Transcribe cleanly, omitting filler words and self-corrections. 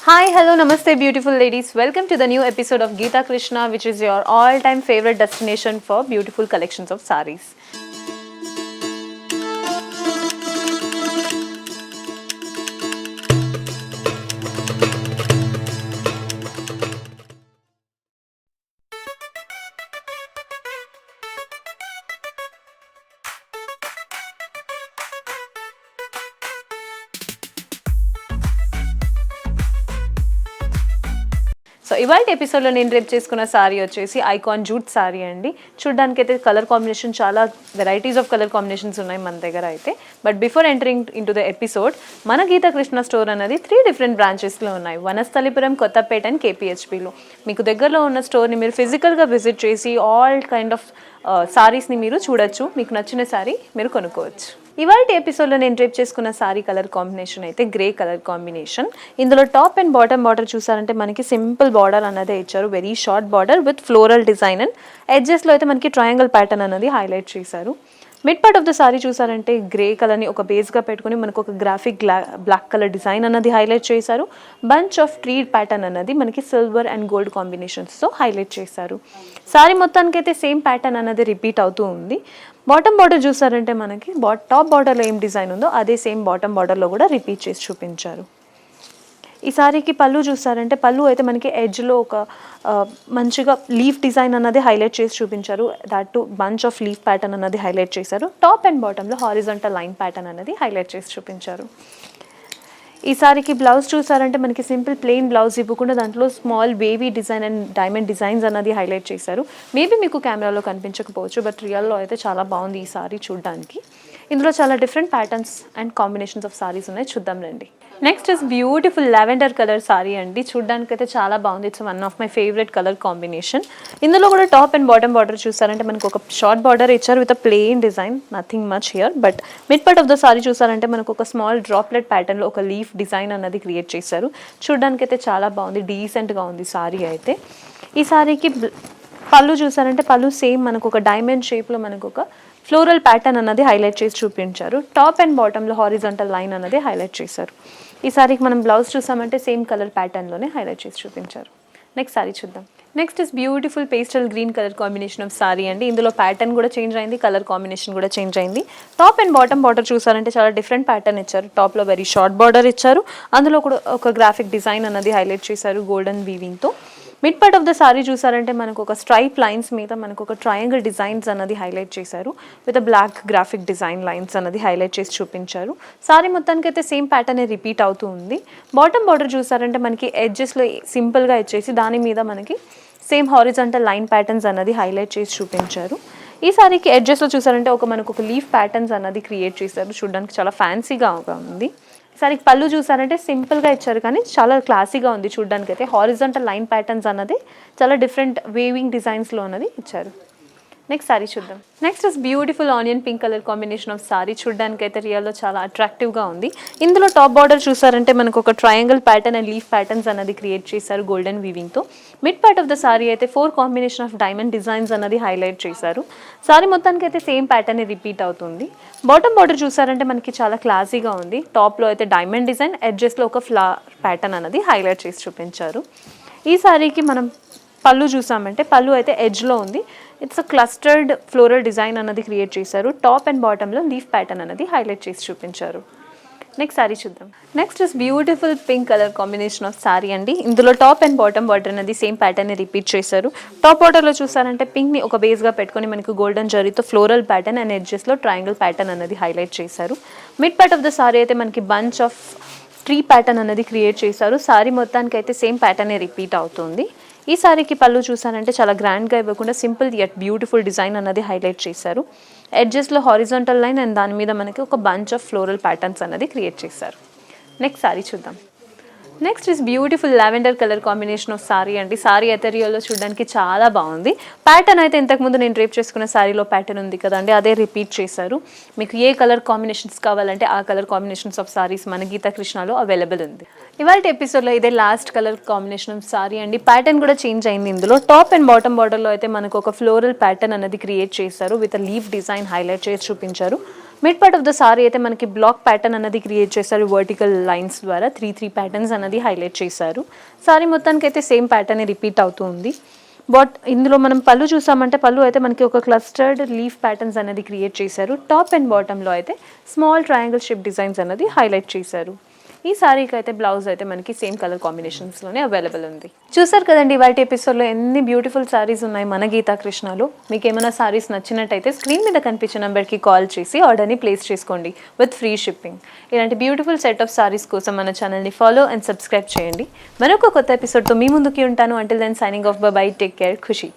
Hi, hello, namaste, beautiful ladies. Welcome to the new episode of Geeta Krishna, which is your all-time favorite destination for beautiful collections of saris. So ఇవాళ ఎపిసోడ్లో నేను రేపు చేసుకున్న sorry వచ్చేసి icon jute sorry అండి. చూడడానికి అయితే colour combination చాలా వెరైటీస్ ఆఫ్ కలర్ కాంబినేషన్స్ ఉన్నాయి మన దగ్గర అయితే. But before entering in to the episode, మన గీతా కృష్ణ స్టోర్ అనేది 3 డిఫరెంట్ బ్రాంచెస్లో ఉన్నాయి. వనస్థలిపురం, కొత్తపేట అండ్ కేపీహెచ్పీలో. మీకు దగ్గరలో ఉన్న స్టోర్ని మీరు ఫిజికల్గా విజిట్ చేసి ఆల్ కైండ్ ఆఫ్ సారీస్ని మీరు చూడొచ్చు. మీకు నచ్చిన సారీ మీరు కొనుక్కోవచ్చు. ఇవాళ ఎపిసోడ్లో నేను డ్రేప్ చేసుకున్న సారీ కలర్ కాంబినేషన్ అయితే గ్రే కలర్ కాంబినేషన్. ఇందులో టాప్ అండ్ బాటమ్ బార్డర్ చూసారంటే మనకి సింపుల్ బార్డర్ అన్నదే ఇచ్చారు. Very short border with floral design and ఎడ్జెస్లో అయితే మనకి ట్రయాంగిల్ ప్యాటర్న్ అనేది హైలైట్ చేశారు. Mid part of the sari చూసారంటే గ్రే కలర్ని ఒక బేస్గా పెట్టుకుని మనకు ఒక గ్రాఫిక్ బ్లాక్ కలర్ డిజైన్ అన్నది హైలైట్ చేశారు. బంచ్ ఆఫ్ ట్రీ ప్యాటర్న్ అన్నది మనకి సిల్వర్ అండ్ గోల్డ్ కాంబినేషన్స్తో హైలైట్ చేశారు. సారీ మొత్తానికి అయితే సేమ్ ప్యాటర్న్ అన్నది రిపీట్ అవుతూ ఉంది. బాటమ్ బార్డర్ చూసారంటే మనకి టాప్ బార్డర్లో ఏం డిజైన్ ఉందో అదే సేమ్ బాటమ్ బార్డర్లో కూడా రిపీట్ చేసి చూపించారు. ఈ సారీకి పళ్ళు చూసారంటే పళ్ళు అయితే మనకి ఎడ్జ్లో ఒక మంచిగా లీఫ్ డిజైన్ అన్నది హైలైట్ చేసి చూపించారు. Dot to bunch of leaf pattern అన్నది హైలైట్ చేశారు. టాప్ అండ్ బాటంలో హారిజాంటల్ లైన్ ప్యాటర్న్ అన్నది హైలైట్ చేసి చూపించారు. ఈ సారీకి బ్లౌజ్ చూసారంటే మనకి సింపుల్ ప్లెయిన్ బ్లౌజ్ ఇవ్వకుండా దాంట్లో small wavy design and diamond designs అన్నది హైలైట్ చేశారు. మేబీ మీకు కెమెరాలో కనిపించకపోవచ్చు, బట్ రియల్లో అయితే చాలా బాగుంది ఈ సారీ చూడడానికి. ఇందులో చాలా different patterns and combinations of saris ఉన్నాయి, చూద్దాం రండి. Next is beautiful lavender colour sorry అండి. చూడడానికి అయితే చాలా బాగుంది. It's one of my favourite colour combination. ఇందులో కూడా టాప్ అండ్ బాటమ్ బార్డర్ చూసారంటే మనకు ఒక షార్ట్ బార్డర్ ఇచ్చారు with a plain design, nothing much here. But mid part of the sari చూసారంటే మనకు ఒక స్మాల్ డ్రాప్లెట్ ప్యాటర్న్లో ఒక లీఫ్ డిజైన్ అన్నది క్రియేట్ చేశారు. చూడడానికి అయితే చాలా బాగుంది, డీసెంట్గా ఉంది సారీ అయితే. ఈ సారీకి పళ్ళు చూసారంటే పళ్ళు సేమ్ మనకు ఒక డైమండ్ షేప్లో మనకు ఒక ఫ్లోరల్ ప్యాటర్న్ అన్నది హైలైట్ చేసి చూపించారు. టాప్ అండ్ బాటంలో హారిజాంటల్ లైన్ అన్నది హైలైట్ చేశారు. ఈ సారీకి మనం బ్లౌజ్ చూసామంటే సేమ్ కలర్ ప్యాటర్న్లోనే హైలైట్ చేసి చూపించారు. నెక్స్ట్ సారీ చూద్దాం. Next is beautiful pastel green colour combination of sari అండి. ఇందులో ప్యాటర్న్ కూడా చేంజ్ అయింది, కలర్ కాంబినేషన్ కూడా చేంజ్ అయింది. టాప్ అండ్ బాటమ్ బార్డర్ చూసారంటే చాలా డిఫరెంట్ ప్యాటర్న్ ఇచ్చారు. టాప్లో వెరీ షార్ట్ బార్డర్ ఇచ్చారు, అందులో కూడా ఒక గ్రాఫిక్ డిజైన్ అన్నది హైలైట్ చేశారు గోల్డెన్ వీవింగ్తో. Mid part of the sari చూసారంటే మనకు ఒక స్ట్రైప్ లైన్స్ మీద మనకు ఒక ట్రయాంగిల్ డిజైన్స్ అన్నది హైలైట్ చేశారు with black graphic design lines అన్నది హైలైట్ చేసి చూపించారు. సారీ మొత్తానికి అయితే సేమ్ ప్యాటర్న్ రిపీట్ అవుతూ ఉంది. బాటమ్ బార్డర్ చూసారంటే మనకి ఎడ్జెస్లో సింపుల్గా ఇచ్చేసి దాని మీద మనకి సేమ్ హారిజాంటల్ లైన్ ప్యాటర్న్స్ అన్నది హైలైట్ చేసి చూపించారు. ఈ సారీకి ఎడ్జెస్లో చూసారంటే మనకు ఒక లీఫ్ ప్యాటర్న్స్ అన్నది క్రియేట్ చేశారు. చూడడానికి చాలా ఫ్యాన్సీగా ఉంది. సారీకి పళ్ళు చూసారంటే సింపుల్గా ఇచ్చారు కానీ చాలా క్లాసీగా ఉంది చూడడానికి అయితే. హారిజాంటల్ లైన్ ప్యాటర్న్స్ అన్నది చాలా డిఫరెంట్ వేవింగ్ డిజైన్స్లో అన్నది ఇచ్చారు. నెక్స్ట్ సారీ చూద్దాం. Next is beautiful onion pink colour combination of sorry. చూడడానికి అయితే రియల్లో చాలా అట్రాక్టివ్గా ఉంది. ఇందులో టాప్ బార్డర్ చూసారంటే మనకు ఒక triangle pattern and leaf patterns అన్నది క్రియేట్ చేశారు గోల్డెన్ వీవింగ్తో. Mid part of the sari అయితే 4 కాంబినేషన్ ఆఫ్ డైమండ్ డిజైన్స్ అన్నది హైలైట్ చేశారు. సారీ మొత్తానికి అయితే సేమ్ ప్యాటర్న్ రిపీట్ అవుతుంది. బాటమ్ బార్డర్ చూసారంటే మనకి చాలా క్లాసీగా ఉంది. టాప్లో అయితే డైమండ్ డిజైన్, ఎడ్జెస్లో ఒక ఫ్లవర్ ప్యాటర్న్ అన్నది హైలైట్ చేసి చూపించారు. ఈ సారీకి మనం పళ్ళు చూసామంటే పళ్ళు అయితే ఎడ్జ్లో ఉంది. It's a clustered floral design అన్నది క్రియేట్ చేశారు. టాప్ అండ్ బాటంలో లీఫ్ ప్యాటర్న్ అన్నది హైలైట్ చేసి చూపించారు. నెక్స్ట్ సారీ చూద్దాం. Next is beautiful pink colour combination of sari అండి. ఇందులో టాప్ అండ్ బాటమ్ బార్డర్ అనేది సేమ్ ప్యాటర్న్ రిపీట్ చేశారు. టాప్ బార్డర్లో చూసారంటే పింక్ని ఒక బేస్గా పెట్టుకొని మనకు గోల్డెన్ జరీతో ఫ్లోరల్ ప్యాటర్న్ అండ్ ఎడ్జెస్లో ట్రయాంగిల్ ప్యాటర్న్ అన్నది హైలైట్ చేశారు. Mid part of the sari అయితే మనకి బంచ్ ఆఫ్ ట్రీ ప్యాటర్న్ అన్నది క్రియేట్ చేశారు. సారీ మొత్తానికి అయితే సేమ్ ప్యాటర్న్ రిపీట్ అవుతుంది. ఈ సారీకి పళ్ళు చూసారంటే చాలా గ్రాండ్గా ఇవ్వకుండా సింపుల్ యట్ బ్యూటిఫుల్ డిజైన్ అన్నది హైలైట్ చేశారు. ఎడ్జెస్లో హారిజాంటల్ లైన్ అండ్ దాని మీద మనకి ఒక బంచ్ ఆఫ్ ఫ్లోరల్ ప్యాటర్న్స్ అన్నది క్రియేట్ చేశారు. నెక్స్ట్ సారీ చూద్దాం. Next is beautiful lavender colour combination of sari అండి. సారీ అయితే రియల్లో చూడడానికి చాలా బాగుంది. ప్యాటర్న్ అయితే ఇంతకుముందు నేను డ్రేప్ చేసుకున్న సారీలో ప్యాటర్న్ ఉంది కదండి, అదే రిపీట్ చేశారు. మీకు ఏ కలర్ కాంబినేషన్స్ కావాలంటే ఆ కలర్ కాంబినేషన్స్ ఆఫ్ సారీస్ మన గీతా కృష్ణలో అవైలబుల్ ఉంది. ఇవాళ ఎపిసోడ్లో ఇదే last colour combination of sari అండి. ప్యాటర్న్ కూడా చేంజ్ అయింది. ఇందులో టాప్ అండ్ బాటమ్ బార్డర్లో అయితే మనకు ఒక ఫ్లోరల్ ప్యాటర్న్ అనేది క్రియేట్ చేశారు విత్ లీఫ్ డిజైన్ హైలైట్ చేసి చూపించారు. Mid part of the sari అయితే మనకి బ్లాక్ ప్యాటర్న్ అనేది క్రియేట్ చేశారు వర్టికల్ లైన్స్ ద్వారా. త్రీ ప్యాటర్న్స్ అనేది హైలైట్ చేశారు. సారీ మొత్తానికి అయితే సేమ్ ప్యాటర్న్ రిపీట్ అవుతూ ఉంది. బట్ ఇందులో మనం పళ్ళు చూసామంటే పళ్ళు అయితే మనకి ఒక క్లస్టర్డ్ లీఫ్ ప్యాటర్న్స్ అనేది క్రియేట్ చేశారు. టాప్ అండ్ బాటంలో అయితే స్మాల్ ట్రయాంగిల్ షేప్ డిజైన్స్ అనేది హైలైట్ చేశారు. ఈ సారీకి అయితే బ్లౌజ్ అయితే మనకి సేమ్ కలర్ కాంబినేషన్స్లోనే అవైలబుల్ ఉంది. చూసారు కదండి వాటి ఎపిసోడ్లో ఎన్ని బ్యూటిఫుల్ సారీస్ ఉన్నాయి మన గీతా కృష్ణలో. మీకు ఏమైనా సారీస్ నచ్చినట్టయితే స్క్రీన్ మీద కనిపించే నెంబర్కి కాల్ చేసి ఆర్డర్ని ప్లేస్ చేసుకోండి విత్ ఫ్రీ షిప్పింగ్. ఇలాంటి బ్యూటిఫుల్ సెట్ ఆఫ్ సారీస్ కోసం మన ఛానల్ని ఫాలో అండ్ సబ్స్క్రైబ్ చేయండి. మరొక కొత్త ఎపిసోడ్తో మీ ముందుకి ఉంటాను. Until then signing off bye, take care, ఖుషి.